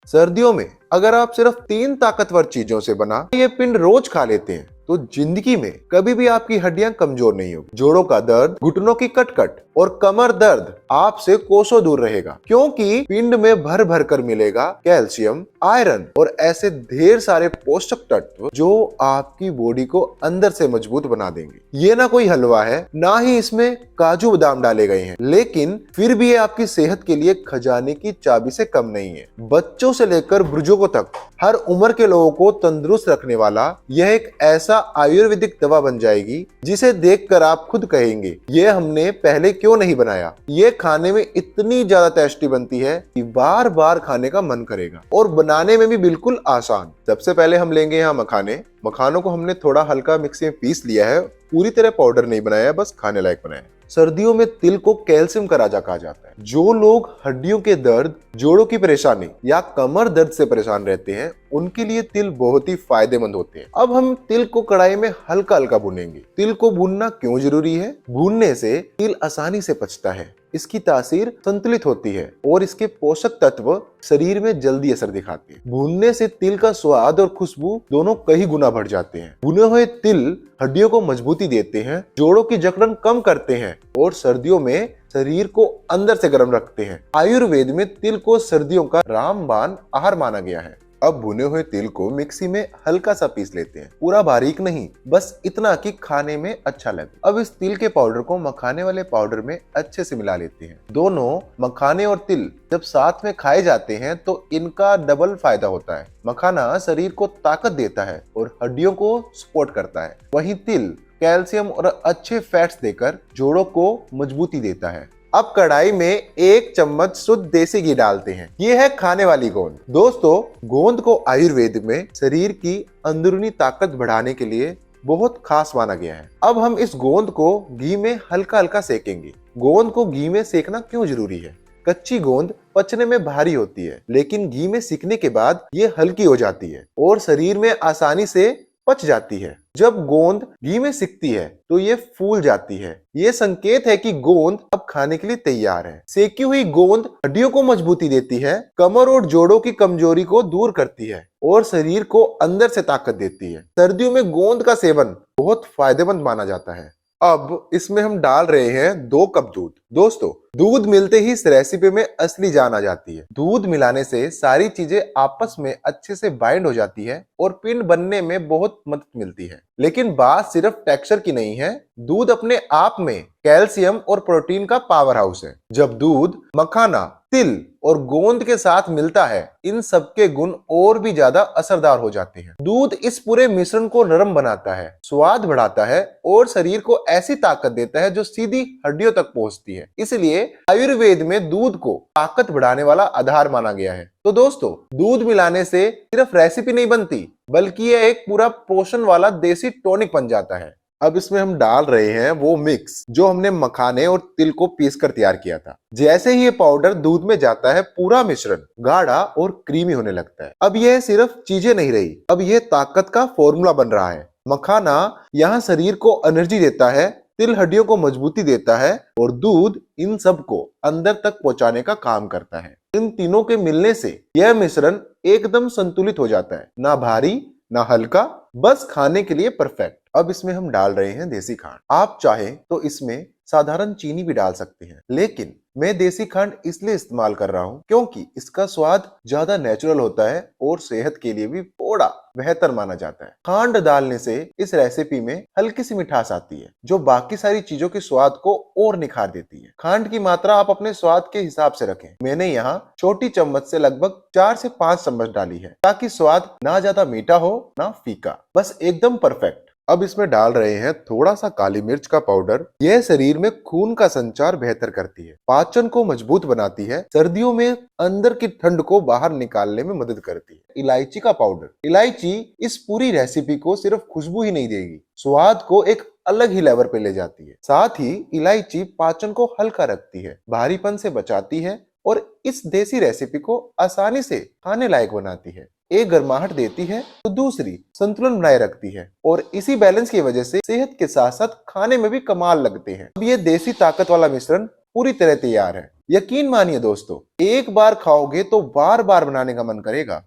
सर्दियों में अगर आप सिर्फ 3 ताकतवर चीजों से बना ये पिंड रोज खा लेते हैं तो जिंदगी में कभी भी आपकी हड्डियां कमजोर नहीं होगी। जोड़ों का दर्द, घुटनों की कटकट और कमर दर्द आपसे कोसों दूर रहेगा, क्योंकि पिंड में भर भर कर मिलेगा कैल्शियम, आयरन और ऐसे ढेर सारे पोषक तत्व जो आपकी बॉडी को अंदर से मजबूत बना देंगे। ये ना कोई हलवा है, ना ही इसमें काजू बादाम डाले गए हैं, लेकिन फिर भी ये आपकी सेहत के लिए खजाने की चाबी से कम नहीं है। बच्चों से लेकर बुजुर्गों तक हर उम्र के लोगों को तंदुरुस्त रखने वाला यह एक ऐसा आयुर्वेदिक दवा बन जाएगी जिसे देखकर आप खुद कहेंगे ये हमने पहले क्यों नहीं बनाया। ये खाने में इतनी ज्यादा टेस्टी बनती है कि बार बार खाने का मन करेगा और बनाने में भी बिल्कुल आसान। सबसे पहले हम लेंगे यहाँ मखाने। मखानों को हमने थोड़ा हल्का मिक्सी में पीस लिया है, पूरी तरह पाउडर नहीं बनाया, बस खाने लायक बनाया। सर्दियों में तिल को कैल्शियम का राजा कहा जाता है। जो लोग हड्डियों के दर्द, जोड़ों की परेशानी या कमर दर्द से परेशान रहते हैं उनके लिए तिल बहुत ही फायदेमंद होते हैं। अब हम तिल को कढ़ाई में हल्का हल्का भूनेंगे। तिल को भूनना क्यों जरूरी है? भूनने से तिल आसानी से पचता है, इसकी तासीर संतुलित होती है और इसके पोषक तत्व शरीर में जल्दी असर दिखाते हैं। भूनने से तिल का स्वाद और खुशबू दोनों कई गुना बढ़ जाते हैं। भुने हुए तिल हड्डियों को मजबूती देते हैं, जोड़ों की जकड़न कम करते हैं और सर्दियों में शरीर को अंदर से गर्म रखते हैं। आयुर्वेद में तिल को सर्दियों का रामबाण आहार माना गया है। अब भुने हुए तिल को मिक्सी में हल्का सा पीस लेते हैं, पूरा बारीक नहीं, बस इतना कि खाने में अच्छा लगे। अब इस तिल के पाउडर को मखाने वाले पाउडर में अच्छे से मिला लेते हैं। दोनों मखाने और तिल जब साथ में खाए जाते हैं तो इनका डबल फायदा होता है। मखाना शरीर को ताकत देता है और हड्डियों को सपोर्ट करता है, वहीं तिल कैल्शियम और अच्छे फैट्स देकर जोड़ों को मजबूती देता है। अब कढ़ाई में 1 चम्मच शुद्ध देसी घी डालते हैं। ये है खाने वाली गोंद। दोस्तों, गोंद को आयुर्वेद में शरीर की अंदरूनी ताकत बढ़ाने के लिए बहुत खास माना गया है। अब हम इस गोंद को घी में हल्का हल्का सेकेंगे। गोंद को घी में सेकना क्यों जरूरी है? कच्ची गोंद पचने में भारी होती है, लेकिन घी में सिकने के बाद ये हल्की हो जाती है और शरीर में आसानी से पच जाती है। जब गोंद घी में सिकती है तो ये फूल जाती है। ये संकेत है कि गोंद अब खाने के लिए तैयार है। सेकी हुई गोंद हड्डियों को मजबूती देती है, कमर और जोड़ों की कमजोरी को दूर करती है और शरीर को अंदर से ताकत देती है। सर्दियों में गोंद का सेवन बहुत फायदेमंद माना जाता है। अब इसमें हम डाल रहे हैं 2 कप दूध। दोस्तों, दूध मिलते ही इस रेसिपी में असली जान आ जाती है। दूध मिलाने से सारी चीजें आपस में अच्छे से बाइंड हो जाती है और पिंड बनने में बहुत मदद मिलती है। लेकिन बात सिर्फ टेक्सचर की नहीं है, दूध अपने आप में कैल्शियम और प्रोटीन का पावर हाउस है। जब दूध, मखाना, तिल और गोंद के साथ मिलता है, इन सबके गुण और भी ज्यादा असरदार हो जाते हैं। दूध इस पूरे मिश्रण को नरम बनाता है, स्वाद बढ़ाता है और शरीर को ऐसी ताकत देता है जो सीधी हड्डियों तक पहुंचती है। इसलिए आयुर्वेद में दूध को ताकत बढ़ाने वाला आधार माना गया है। तो दोस्तों, दूध मिलाने से सिर्फ रेसिपी नहीं बनती, बल्कि यह एक पूरा पोषण वाला देसी टॉनिक बन जाता है। अब इसमें हम डाल रहे हैं वो मिक्स जो हमने मखाने और तिल को पीसकर तैयार किया था। जैसे ही ये पाउडर दूध में जाता है, पूरा मिश्रण गाढ़ा और क्रीमी होने लगता है। अब यह सिर्फ चीजें नहीं रही, अब यह ताकत का फॉर्मूला बन रहा है। मखाना यहाँ शरीर को एनर्जी देता है, तिल हड्डियों को मजबूती देता है और दूध इन सब को अंदर तक पहुंचाने का काम करता है। इन तीनों के मिलने से यह मिश्रण एकदम संतुलित हो जाता है, ना भारी ना हल्का, बस खाने के लिए परफेक्ट। अब इसमें हम डाल रहे हैं देसी खांड। आप चाहें तो इसमें साधारण चीनी भी डाल सकते हैं, लेकिन मैं देसी खांड इसलिए इस्तेमाल कर रहा हूं क्योंकि इसका स्वाद ज्यादा नेचुरल होता है और सेहत के लिए भी थोड़ा बेहतर माना जाता है। खांड डालने से इस रेसिपी में हल्की सी मिठास आती है जो बाकी सारी चीजों के स्वाद को और निखार देती है। खांड की मात्रा आप अपने स्वाद के हिसाब से रखें। मैंने यहाँ छोटी चम्मच से लगभग 4 से 5 चम्मच डाली है, ताकि स्वाद ना ज्यादा मीठा हो ना फीका, बस एकदम परफेक्ट। अब इसमें डाल रहे हैं थोड़ा सा काली मिर्च का पाउडर। यह शरीर में खून का संचार बेहतर करती है, पाचन को मजबूत बनाती है, सर्दियों में अंदर की ठंड को बाहर निकालने में मदद करती है। इलायची का पाउडर। इलायची इस पूरी रेसिपी को सिर्फ खुशबू ही नहीं देगी, स्वाद को एक अलग ही लेवल पे ले जाती है। साथ ही इलायची पाचन को हल्का रखती है, भारीपन से बचाती है और इस देसी रेसिपी को आसानी से खाने लायक बनाती है। एक गर्माहट देती है तो दूसरी संतुलन बनाए रखती है और इसी बैलेंस की वजह से सेहत के साथ साथ खाने में भी कमाल लगते हैं। अब ये देसी ताकत वाला मिश्रण पूरी तरह तैयार है। यकीन मानिए दोस्तों, एक बार खाओगे तो बार बार बनाने का मन करेगा।